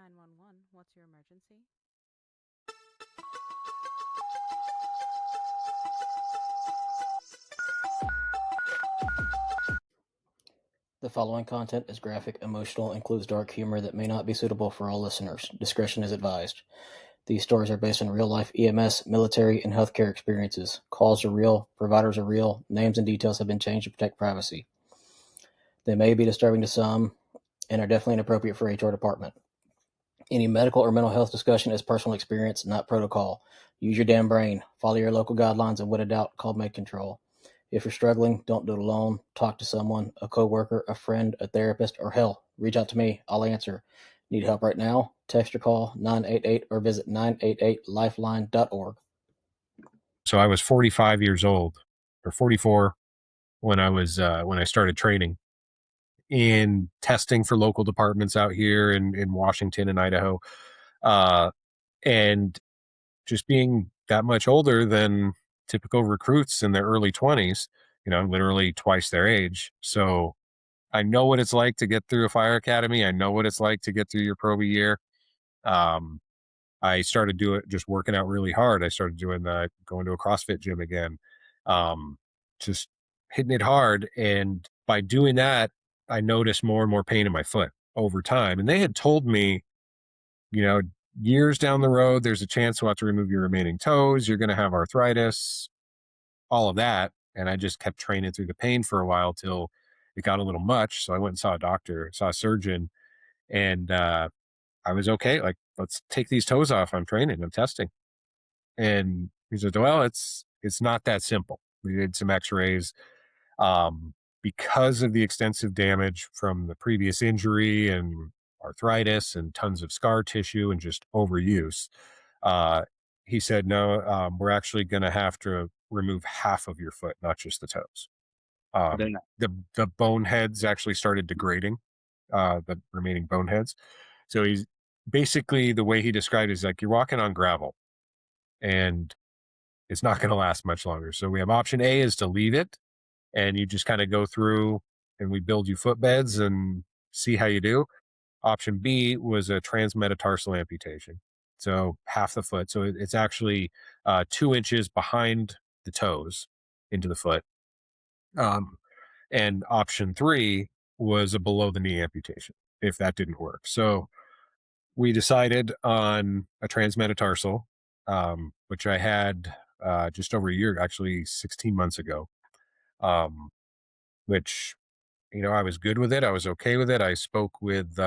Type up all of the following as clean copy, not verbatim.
911, what's your emergency? The following content is graphic, emotional, and includes dark humor that may not be suitable for all listeners. Discretion is advised. These stories are based on real-life EMS, military, and healthcare experiences. Calls are real, providers are real, names and details have been changed to protect privacy. They may be disturbing to some and are definitely inappropriate for HR department. Any medical or mental health discussion is personal experience, not protocol. Use your damn brain. Follow your local guidelines, and when in doubt, call med control. If you're struggling, don't do it alone. Talk to someone, a coworker, a friend, a therapist, or hell, reach out to me. I'll answer. Need help right now? Text or call 988 or visit 988lifeline.org. So I was 45 years old, or 44 when I started training in testing for local departments out here in Washington and Idaho. And just being that much older than typical recruits in their early 20s, literally twice their age. So I know what it's like to get through a fire academy. I know what it's like to get through your probe year. I started just working out really hard. I started going to a CrossFit gym again, just hitting it hard. And by doing that, I noticed more and more pain in my foot over time. And they had told me, years down the road, there's a chance we'll have to remove your remaining toes. You're going to have arthritis, all of that. And I just kept training through the pain for a while till it got a little much. So I went and saw a doctor, saw a surgeon, and I was okay. Like, let's take these toes off. I'm training, I'm testing. And he said, well, it's not that simple. We did some x-rays. Because of the extensive damage from the previous injury and arthritis and tons of scar tissue and just overuse, he said, no, we're actually going to have to remove half of your foot, not just the toes. The bone heads actually started degrading, the remaining bone heads. So he's basically, the way he described it is like you're walking on gravel and it's not going to last much longer. So we have option A is to leave it and you just kind of go through and we build you footbeds and see how you do. Option B was a transmetatarsal amputation. So half the foot. So it's actually 2 inches behind the toes into the foot. And option 3 was a below the knee amputation if that didn't work. So we decided on a transmetatarsal, which I had just over a year, actually 16 months ago, which, I was good with it. I was okay with it. I spoke with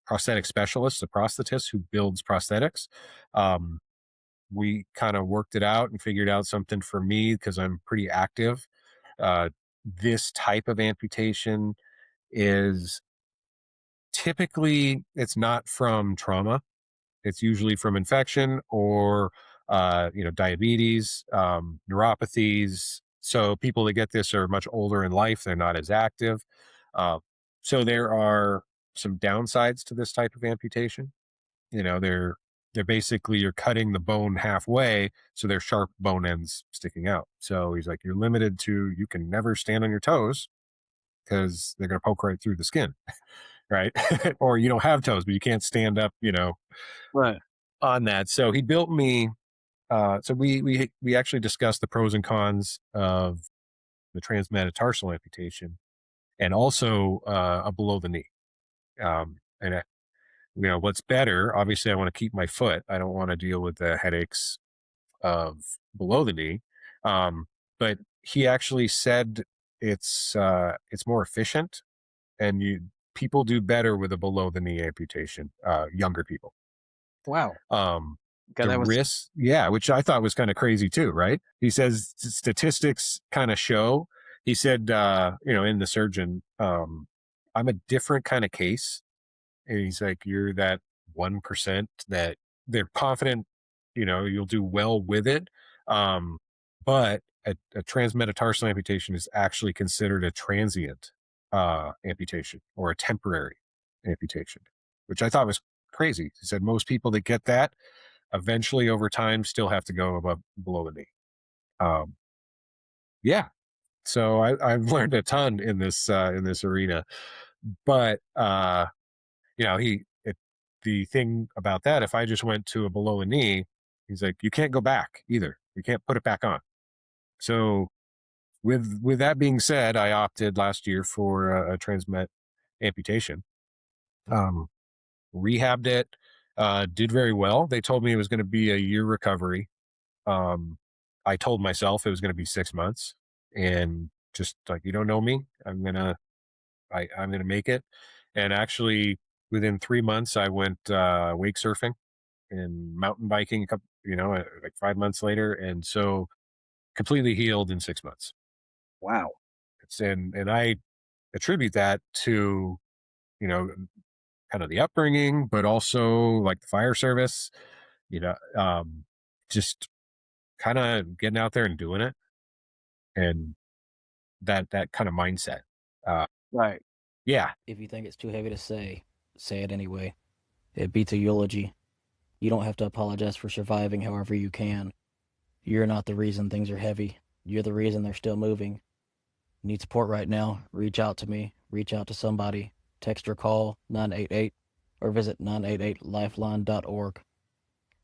prosthetic specialist, a prosthetist who builds prosthetics. We kind of worked it out and figured out something for me because I'm pretty active. This type of amputation is typically, it's not from trauma. It's usually from infection or, diabetes, neuropathies. So people that get this are much older in life. They're not as active. So there are some downsides to this type of amputation. They're basically, you're cutting the bone halfway. So they're sharp bone ends sticking out. So he's like, you're limited to, you can never stand on your toes because they're going to poke right through the skin. Right. Or you don't have toes, but you can't stand up, Right. on that. So he built me. So we actually discussed the pros and cons of the transmetatarsal amputation and also a below the knee. And what's better? Obviously, I want to keep my foot. I don't want to deal with the headaches of below the knee. But he actually said it's more efficient, and people do better with a below the knee amputation. Younger people. Wow. The risk, which I thought was kind of crazy too, right? He says statistics kind of show. He said, in the surgeon, I'm a different kind of case. And he's like, you're that 1% that they're confident, you'll do well with it. But a transmetatarsal amputation is actually considered a transient amputation or a temporary amputation, which I thought was crazy. He said most people that get that eventually over time still have to go below the knee. So I've learned a ton in this arena, but the thing about that, if I just went to a below a knee, he's like, you can't go back either. You can't put it back on. So with that being said, I opted last year for a transmet amputation. Rehabbed it, did very well. They told me it was going to be a year recovery. I told myself it was going to be 6 months, and just like, you don't know me, I'm gonna make it. And actually, within 3 months, I went wake surfing and mountain biking. A couple, like 5 months later, and so completely healed in 6 months. Wow. And I attribute that to, kind of the upbringing, but also like the fire service, just kind of getting out there and doing it, and that kind of mindset. Right. Yeah. If you think it's too heavy to say it anyway. It beats a eulogy. You don't have to apologize for surviving however you can. You're not the reason things are heavy. You're the reason they're still moving. Need support right now? Reach out to me. Reach out to somebody. Text or call 988 or visit 988lifeline.org.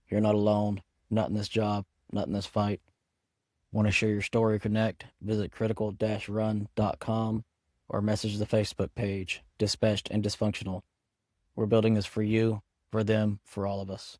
You're not alone. Not in this job. Not in this fight. Want to share your story or connect? Visit critical-run.com or message the Facebook page, Dispatched and Dysfunctional. We're building this for you, for them, for all of us.